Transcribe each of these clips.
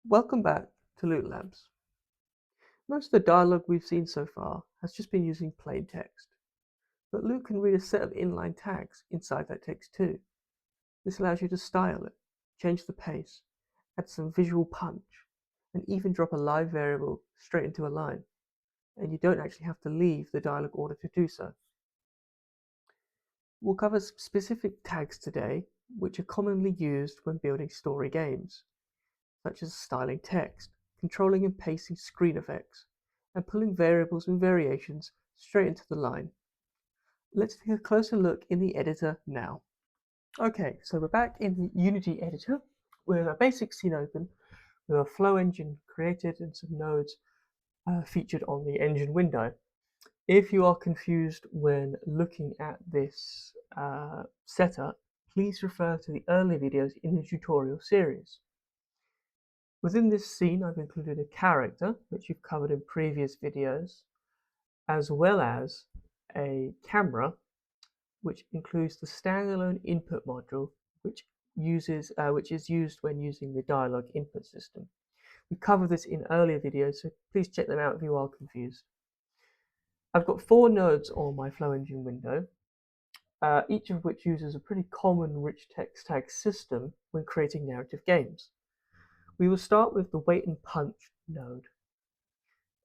Welcome back to LUTE Labs. Most of the dialogue we've seen so far has just been using plain text, but LUTE can read a set of inline tags inside that text too. This allows you to style it, change the pace, add some visual punch, and even drop a live variable straight into a line, and you don't actually have to leave the dialogue order to do so. We'll cover specific tags today, which are commonly used when building story games, such as styling text, controlling and pasting screen effects, and pulling variables and variations straight into the line. Let's take a closer look in the editor now. Okay, so we're back in the Unity editor with a basic scene open, with a flow engine created and some nodes featured on the engine window. If you are confused when looking at this setup, please refer to the earlier videos in the tutorial series. Within this scene, I've included a character, which you've covered in previous videos, as well as a camera, which includes the standalone input module, which is used when using the dialogue input system. We covered this in earlier videos, so please check them out if you are confused. I've got 4 nodes on my Flow Engine window, each of which uses a pretty common rich text tag system when creating narrative games. We will start with the wait and punch node.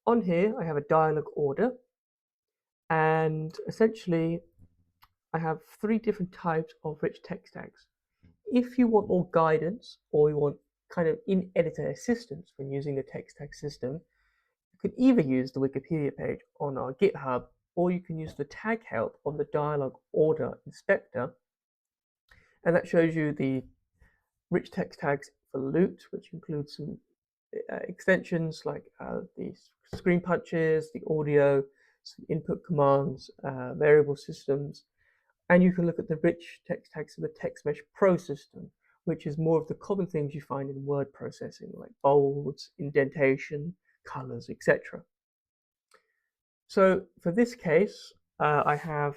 On here, I have a dialogue order, and essentially I have 3 different types of rich text tags. If you want more guidance, or you want kind of in-editor assistance when using the text tag system, you can either use the Wikipedia page on our GitHub, or you can use the tag help on the dialogue order inspector, and that shows you the rich text tags for LUTE, which includes some extensions like the screen punches, the audio, some input commands, variable systems, and you can look at the rich text tags of the TextMesh Pro system, which is more of the common things you find in word processing, like bolds, indentation, colors, etc. So for this case, I have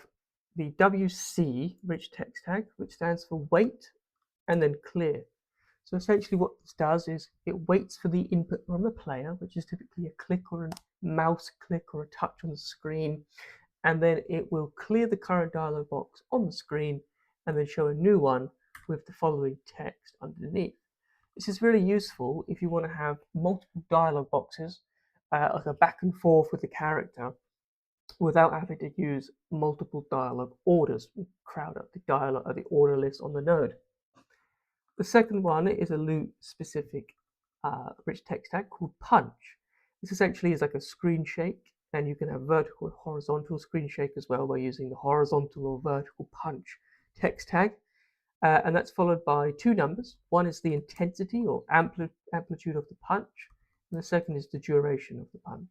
the WC rich text tag, which stands for wait and then clear. So essentially what this does is it waits for the input from the player, which is typically a click or a mouse click or a touch on the screen, and then it will clear the current dialog box on the screen and then show a new one with the following text underneath. This is really useful if you want to have multiple dialog boxes, like a back and forth with the character, without having to use multiple dialog orders and crowd up the order list on the node. The second one is a LUTE specific rich text tag called punch. This essentially is like a screen shake, and you can have vertical and horizontal screen shake as well by using the horizontal or vertical punch text tag. And that's followed by 2 numbers. One is the intensity or amplitude of the punch, and the second is the duration of the punch.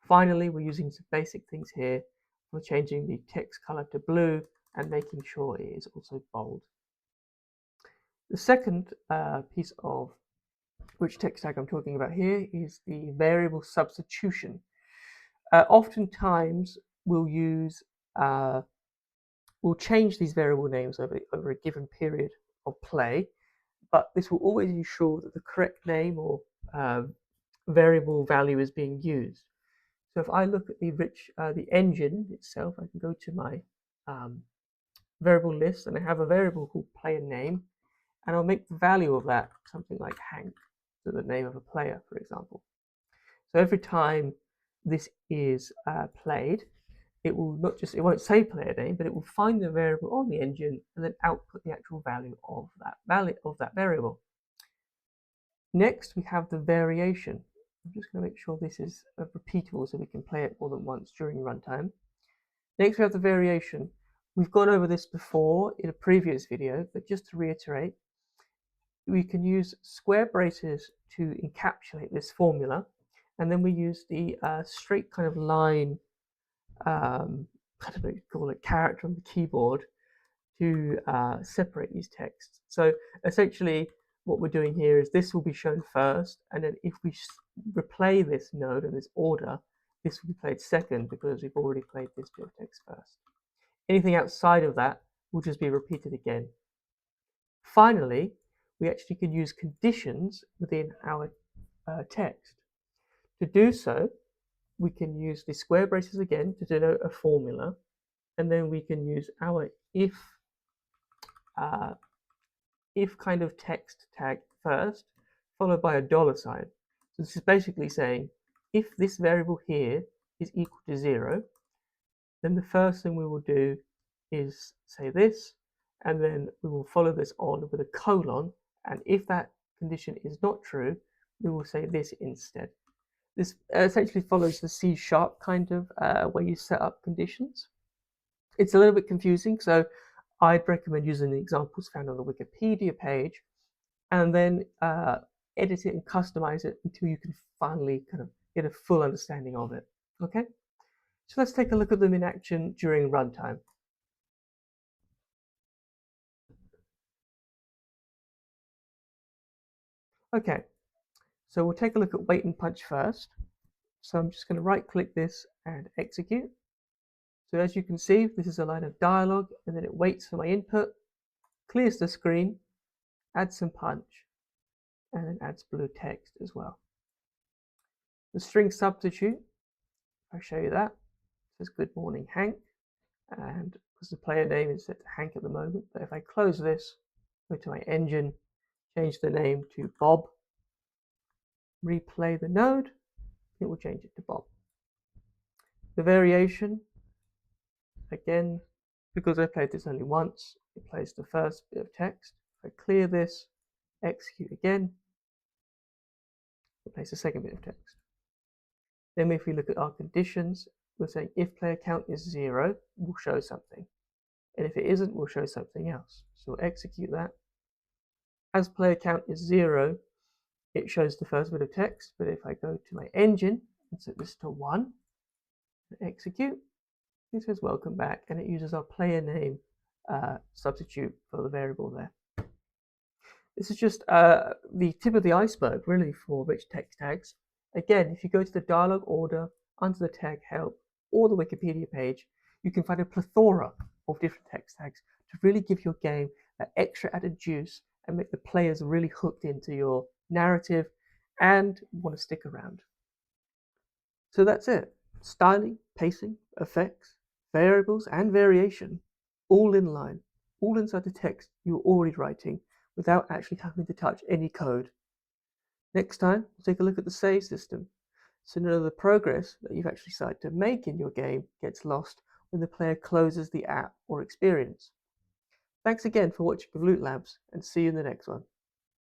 Finally, we're using some basic things here for changing the text color to blue and making sure it is also bold. The second piece of rich text tag I'm talking about here is the variable substitution. Oftentimes we'll change these variable names over a given period of play, but this will always ensure that the correct name or variable value is being used. So if I look at the engine itself, I can go to my variable list, and I have a variable called player name, and I'll make the value of that something like Hank, so the name of a player, for example. So every time this is played, it won't say player name, but it will find the variable on the engine and then output the actual value of that variable. Next, we have the variation. I'm just going to make sure this is repeatable so we can play it more than once during runtime. Next, we have the variation. We've gone over this before in a previous video, but just to reiterate, we can use square braces to encapsulate this formula, and then we use the straight kind of line, I don't know what you call it, character on the keyboard to separate these texts. So essentially what we're doing here is this will be shown first, and then if we replay this node in this order, this will be played second because we've already played this bit of text first. Anything outside of that will just be repeated again. Finally, we actually can use conditions within our text. To do so, we can use the square braces again to denote a formula, and then we can use our if kind of text tag first, followed by a $sign. So this is basically saying if this variable here is equal to 0, then the first thing we will do is say this, and then we will follow this on with a colon, and if that condition is not true, we will say this instead. This essentially follows the C# kind of way you set up conditions. It's a little bit confusing, so I'd recommend using the examples found on the Wikipedia page, and then edit it and customize it until you can finally kind of get a full understanding of it. Okay, so let's take a look at them in action during runtime. Okay, so we'll take a look at wait and punch first. So I'm just going to right click this and execute. So as you can see, this is a line of dialogue, and then it waits for my input, clears the screen, adds some punch, and then adds blue text as well. The string substitute, I'll show you that. It says good morning Hank, and because the player name is set to Hank at the moment, but if I close this, go to my engine, change the name to Bob, replay the node, it will change it to Bob. The variation, again, because I played this only once, it plays the first bit of text. If I clear this, execute again, it plays the second bit of text. Then if we look at our conditions, we're saying if player count is 0, we'll show something. And if it isn't, we'll show something else. So we'll execute that. As player count is 0, it shows the first bit of text, but if I go to my engine and set this to 1, and execute, it says welcome back, and it uses our player name substitute for the variable there. This is just the tip of the iceberg, really, for rich text tags. Again, if you go to the dialog order, under the tag help, or the Wikipedia page, you can find a plethora of different text tags to really give your game that extra added juice and make the players really hooked into your narrative and want to stick around. So that's it. Styling, pacing, effects, variables, and variation, all in line, all inside the text you're already writing without actually having to touch any code. Next time, we'll take a look at the save system, so none of the progress that you've actually decided to make in your game gets lost when the player closes the app or experience. Thanks again for watching LUTE Labs, and see you in the next one.